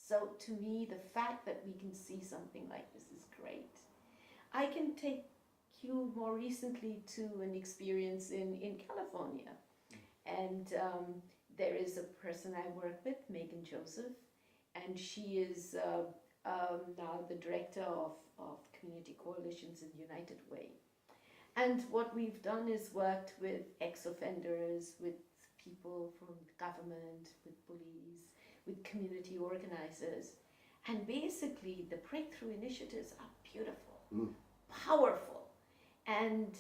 So to me, the fact that we can see something like this is great. I can take you more recently to an experience in California. And there is a person I work with, Megan Joseph, and she is now the director of community coalitions in United Way. And what we've done is worked with ex-offenders, with people from government, with police, with community organizers. And basically, the breakthrough initiatives are beautiful, powerful. And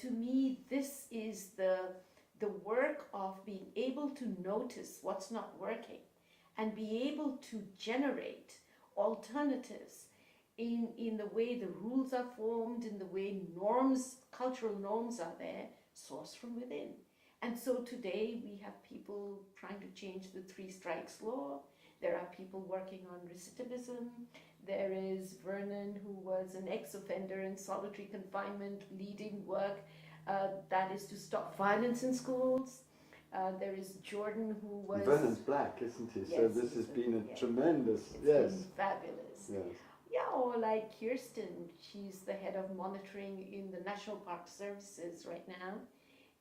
to me, this is the work of being able to notice what's not working and be able to generate alternatives in the way the rules are formed, in the way norms, cultural norms are there, sourced from within. And so today we have people trying to change the 3 strikes law. There are people working on recidivism. There is Vernon, who was an ex-offender in solitary confinement, leading work that is to stop violence in schools. There is Jordan, who was... Vernon's black, isn't he? Yes, so this has been a tremendous... It's been fabulous. Yes. Yeah, or like Kirsten, she's the head of monitoring in the National Park Services right now.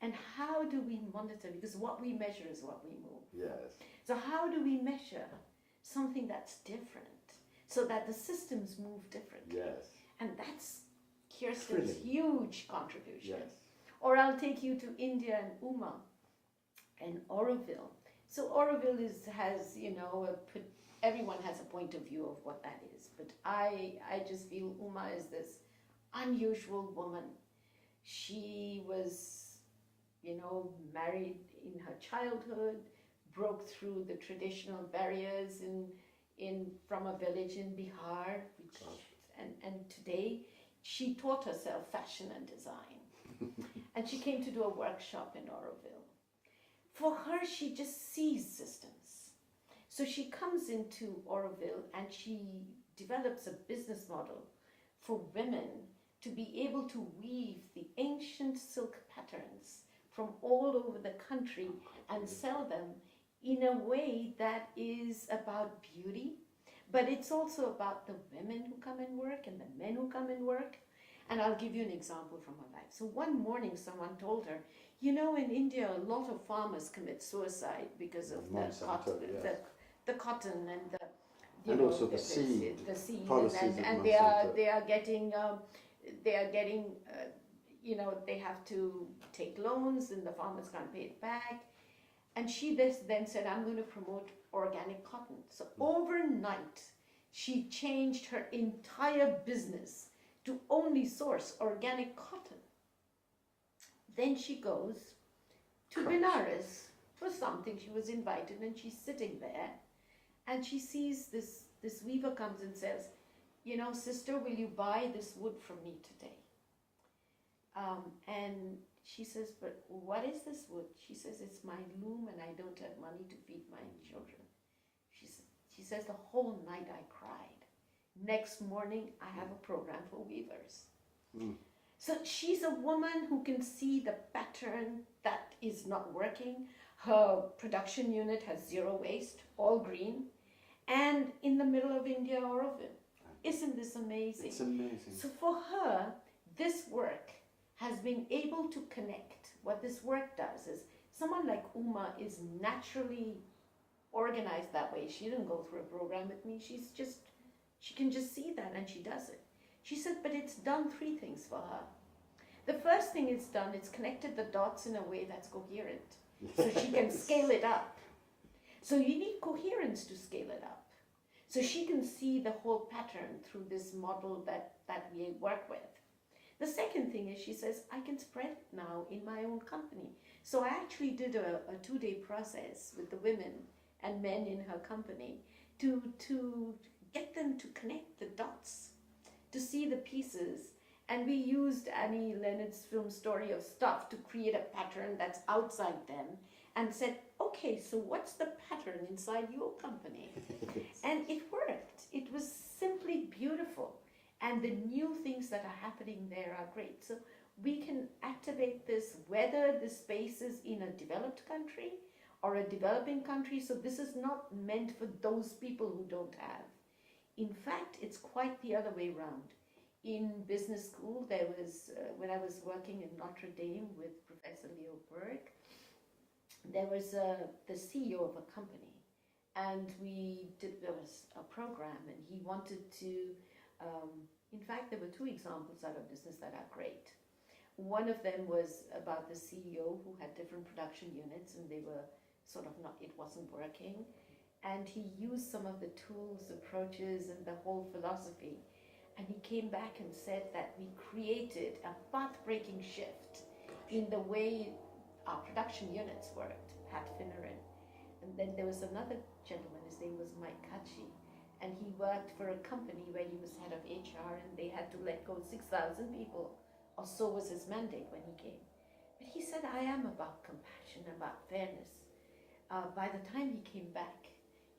And how do we monitor? Because what we measure is what we move. Yes. So how do we measure something that's different so that the systems move differently? Yes. And that's Kirsten's huge contribution. Yes. Or I'll take you to India and Uma and Oroville. So Oroville has, you know, everyone has a point of view of what that is. But I just feel Uma is this unusual woman. She was, you know, married in her childhood, broke through the traditional barriers from a village in Bihar, and today she taught herself fashion and design. And she came to do a workshop in Oroville. For her, she just sees systems. So she comes into Oroville and she develops a business model for women to be able to weave the ancient silk patterns from all over the country and sell them in a way that is about beauty, but it's also about the women who come and work and the men who come and work. And I'll give you an example from her life. So one morning someone told her, you know, in India a lot of farmers commit suicide because of the cotton and the seed and they are getting you know, they have to take loans and the farmers can't pay it back. And she then said, I'm going to promote organic cotton. So overnight, she changed her entire business to only source organic cotton. Then she goes to Benares for something. She was invited and she's sitting there and she sees this weaver comes and says, you know, sister, will you buy this wood from me today? And she says, but what is this wood? She says, it's my loom and I don't have money to feed my children. She says, the whole night I cried. Next morning, I have a program for weavers. So she's a woman who can see the pattern that is not working. Her production unit has 0 waste, all green, and in the middle of India, Oroville. Isn't this amazing? It's amazing. So for her, this work has been able to connect. What this work does is, someone like Uma is naturally organized that way. She didn't go through a program with me. She can just see that and she does it. She said, but it's done 3 things for her. The first thing it's done, it's connected the dots in a way that's coherent. So she can scale it up. So you need coherence to scale it up. So she can see the whole pattern through this model that we work with. The second thing is, she says, I can spread it now in my own company. So I actually did a 2-day process with the women and men in her company to get them to connect the dots, to see the pieces. And we used Annie Leonard's film Story of Stuff to create a pattern that's outside them and said, okay, so what's the pattern inside your company? And it worked. It was simply beautiful. And the new things that are happening there are great. So we can activate this, whether the space is in a developed country or a developing country. So this is not meant for those people who don't have. In fact, it's quite the other way around. In business school, there was, when I was working in Notre Dame with Professor Leo Berg, there was the CEO of a company, and there was a program, and he wanted to, in fact, there were two examples out of business that are great. One of them was about the CEO who had different production units, and they were sort of not, it wasn't working. And he used some of the tools, approaches, and the whole philosophy. And he came back and said that we created a path-breaking shift in the way our production units worked, Pat Finneran. And then there was another gentleman, his name was Mike Kachi, and he worked for a company where he was head of HR, and they had to let go 6,000 people, or so was his mandate when he came. But he said, I am about compassion, about fairness. By the time he came back,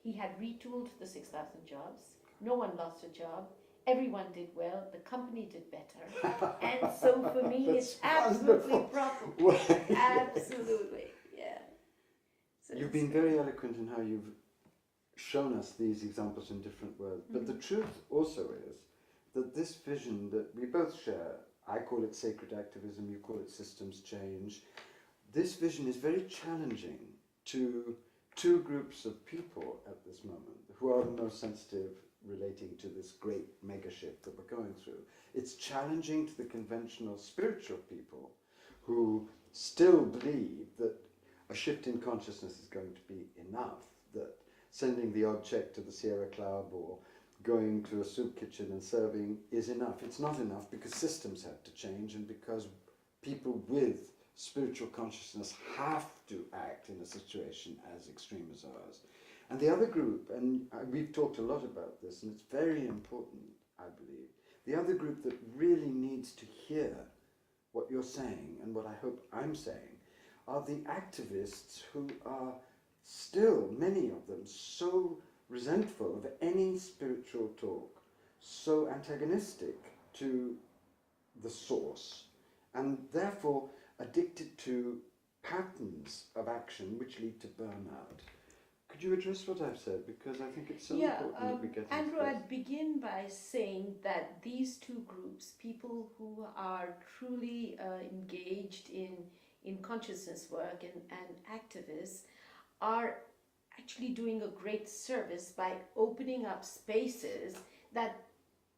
he had retooled the 6,000 jobs. No one lost a job. Everyone did well. The company did better. And so for me, it's absolutely profitable. Absolutely, yeah. So you've been very eloquent in how you've shown us these examples in different words. But the truth also is that this vision that we both share, I call it sacred activism, you call it systems change, this vision is very challenging to two groups of people at this moment who are the most sensitive relating to this great mega shift that we're going through. It's challenging to the conventional spiritual people who still believe that a shift in consciousness is going to be enough, that sending the odd check to the Sierra Club or going to a soup kitchen and serving is enough. It's not enough because systems have to change, and because people with spiritual consciousness have to act in a situation as extreme as ours. And the other group, and we've talked a lot about this, and it's very important, I believe, the other group that really needs to hear what you're saying, and what I hope I'm saying, are the activists who are still, many of them, so resentful of any spiritual talk, so antagonistic to the source, and therefore addicted to patterns of action which lead to burnout. Could you address what I've said? Because I think it's so important that we get into Andrew, this. I'd begin by saying that these two groups, people who are truly engaged in consciousness work and activists, are actually doing a great service by opening up spaces that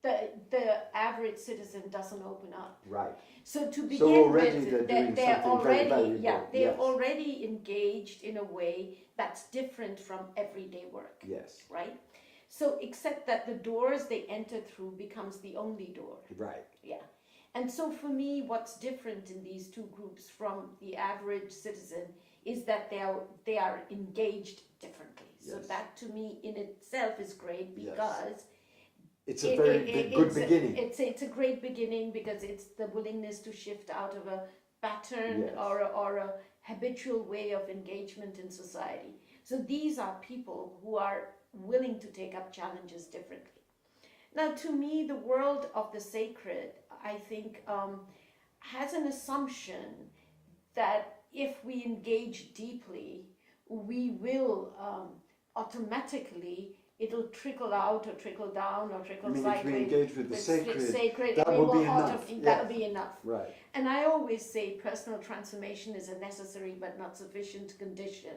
the average citizen doesn't open up. Right. So to begin So already with, they're doing they're something already, very valuable. yeah, they're Yes. already engaged in a way that's different from everyday work. Yes. Right? So except that the doors they enter through becomes the only door. Right. Yeah. And so for me, what's different in these two groups from the average citizen is that they are engaged differently. So Yes. that to me in itself is great, because it's a very good beginning. It's a great beginning, because it's the willingness to shift out of a pattern, Yes. or a habitual way of engagement in society. So these are people who are willing to take up challenges differently. Now, to me, the world of the sacred, I think, has an assumption that if we engage deeply, we will automatically, it'll trickle out or trickle down or trickle sideways. If we engage with the sacred, that we will be enough. That'll be enough. Right. And I always say personal transformation is a necessary but not sufficient condition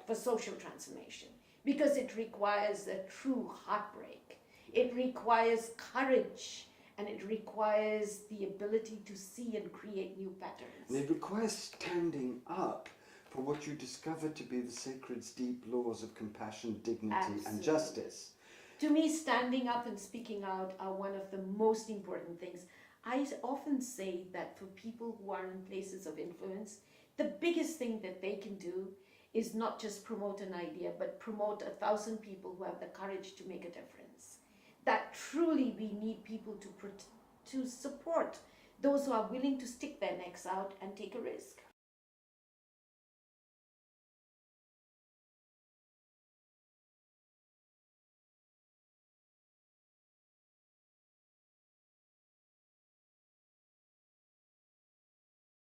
for social transformation, because it requires a true heartbreak. It requires courage, and it requires the ability to see and create new patterns. And it requires standing up for what you discover to be the sacred's deep laws of compassion, dignity, and justice. To me, standing up and speaking out are one of the most important things. I often say that for people who are in places of influence, the biggest thing that they can do is not just promote an idea, but promote 1,000 people who have the courage to make a difference. That truly we need people to support those who are willing to stick their necks out and take a risk.